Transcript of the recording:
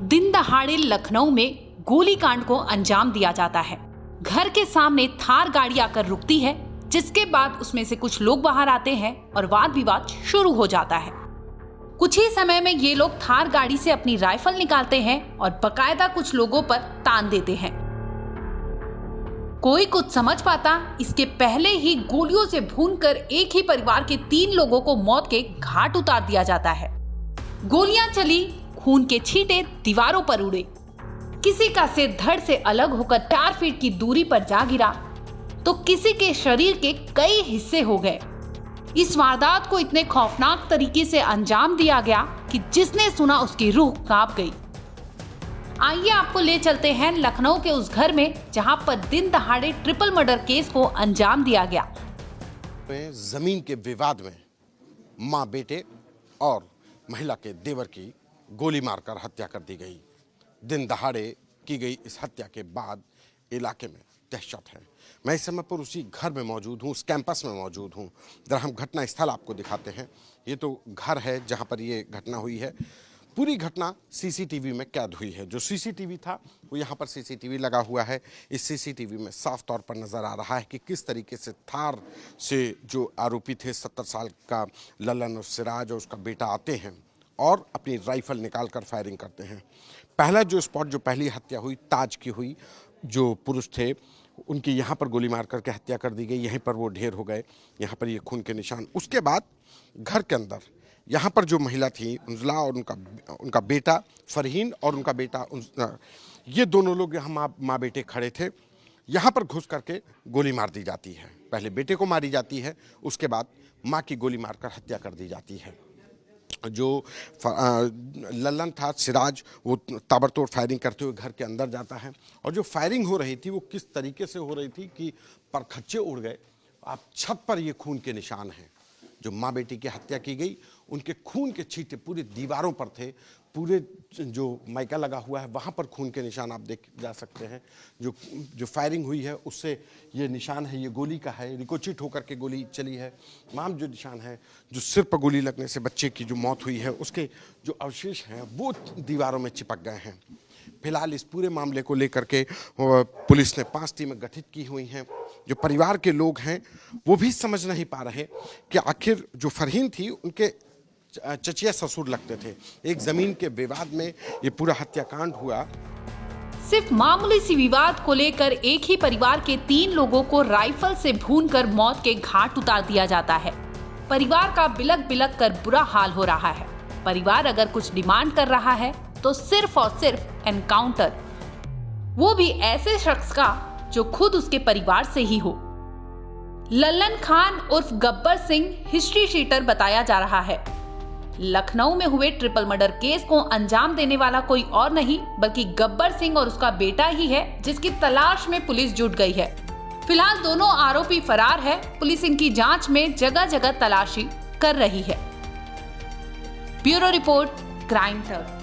दिन दहाड़े लखनऊ में गोलीकांड को अंजाम दिया जाता है। घर के सामने थार गाड़ी आकर रुकती है, जिसके बाद उसमें से कुछ लोग बाहर आते हैं और वाद विवाद शुरू हो जाता है। कुछ ही समय में ये लोग थार गाड़ी से अपनी राइफल निकालते हैं और बकायदा कुछ लोगों पर तान देते हैं। कोई कुछ समझ पाता इसके पहले ही गोलियों से भूनकर एक ही परिवार के 3 लोगों को मौत के घाट उतार दिया जाता है। गोलियां चली, खून के छींटे दीवारों पर उड़े, किसी का सिर धड़ से अलग होकर 4 फीट की दूरी पर जा गिरा तो किसी के शरीर के कई हिस्से हो गए। इस वारदात को इतने खौफनाक तरीके से अंजाम दिया गया कि जिसने सुना उसकी रूह कांप गई। आइए आपको ले चलते हैं लखनऊ के उस घर में जहां पर दिन दहाड़े ट्रिपल मर्डर केस को अंजाम दिया गया। जमीन के विवाद में मां बेटे और महिला के देवर की गोली मारकर हत्या कर दी गई। दिन दहाड़े की गई इस हत्या के बाद इलाके में दहशत है। मैं इस समय पर उसी घर में मौजूद हूँ, उस कैंपस में मौजूद हूँ। जरा हम घटना स्थल आपको दिखाते हैं। ये तो घर है जहाँ पर ये घटना हुई है। पूरी घटना सीसीटीवी में कैद हुई है। जो सीसीटीवी था वो यहाँ पर सीसीटीवी लगा हुआ है। इस सीसीटीवी में साफ तौर पर नजर आ रहा है कि किस तरीके से थार से जो आरोपी थे 70 साल का ललन और सिराज और उसका बेटा आते हैं और अपनी राइफल निकालकर फायरिंग करते हैं। पहला जो स्पॉट, जो पहली हत्या हुई ताज की हुई, जो पुरुष थे उनकी यहाँ पर गोली मार करके हत्या कर दी गई। यहीं पर वो ढेर हो गए, यहाँ पर ये खून के निशान। उसके बाद घर के अंदर यहाँ पर जो महिला थी उंजला और उनका बेटा फरहीन और उनका बेटा ये दोनों लोग यहाँ माँ बेटे खड़े थे। यहाँ पर घुस करके गोली मार दी जाती है। पहले बेटे को मारी जाती है, उसके बाद माँ की गोली मारकर हत्या कर दी जाती है। जो लल्लन था सिराज, वो ताबड़तोड़ फायरिंग करते हुए घर के अंदर जाता है और जो फायरिंग हो रही थी वो किस तरीके से हो रही थी कि परखच्चे उड़ गए। आप छत पर ये खून के निशान हैं। जो माँ बेटी की हत्या की गई उनके खून के छींटे पूरे दीवारों पर थे। पूरे जो माइका लगा हुआ है वहाँ पर खून के निशान आप देख जा सकते हैं। जो फायरिंग हुई है उससे ये निशान है, ये गोली का है, रिकोचिट होकर के गोली चली है। तमाम जो निशान है, जो सिर पर गोली लगने से बच्चे की जो मौत हुई है उसके जो अवशेष हैं वो दीवारों में चिपक गए हैं। फिलहाल इस पूरे मामले को लेकर के पुलिस ने 5 टीमें गठित की हुई हैं। जो परिवार के लोग हैं वो भी समझ नहीं पा रहे कि आखिर जो फरहीन थी उनके चचिया ससुर लगते थे। एक जमीन के विवाद में ये पूरा हत्याकांड हुआ। सिर्फ मामूली सी विवाद को लेकर एक ही परिवार के 3 लोगों को राइफल से भूनकर मौत के घाट उतार दिया जाता है। परिवार का बिलक बिलक कर बुरा हाल हो रहा है। परिवार अगर कुछ डिमांड कर रहा है तो सिर्फ और सिर्फ एनकाउंटर, वो भी ऐसे शख्स का जो खुद उसके परिवार से ही हो। लल्लन खान उर्फ गब्बर सिंह हिस्ट्री शीटर बताया जा रहा है। लखनऊ में हुए ट्रिपल मर्डर केस को अंजाम देने वाला कोई और नहीं बल्कि गब्बर सिंह और उसका बेटा ही है, जिसकी तलाश में पुलिस जुट गई है। फिलहाल दोनों आरोपी फरार है। पुलिस इनकी जांच में जगह जगह तलाशी कर रही है। Bureau report, crime turn.